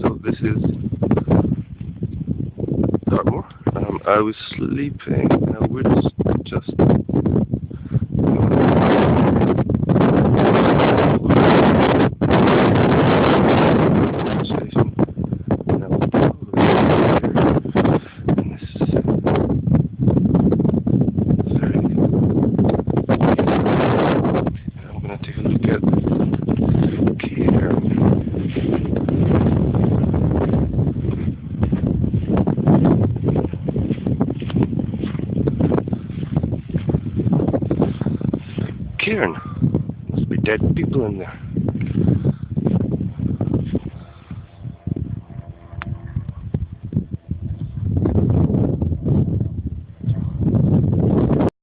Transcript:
So this is Harford Moor. I was sleeping. Now we're just station. Now we'll probably here. And this is very. I'm gonna take a look at Cairn. Cairn. Must be dead people in there.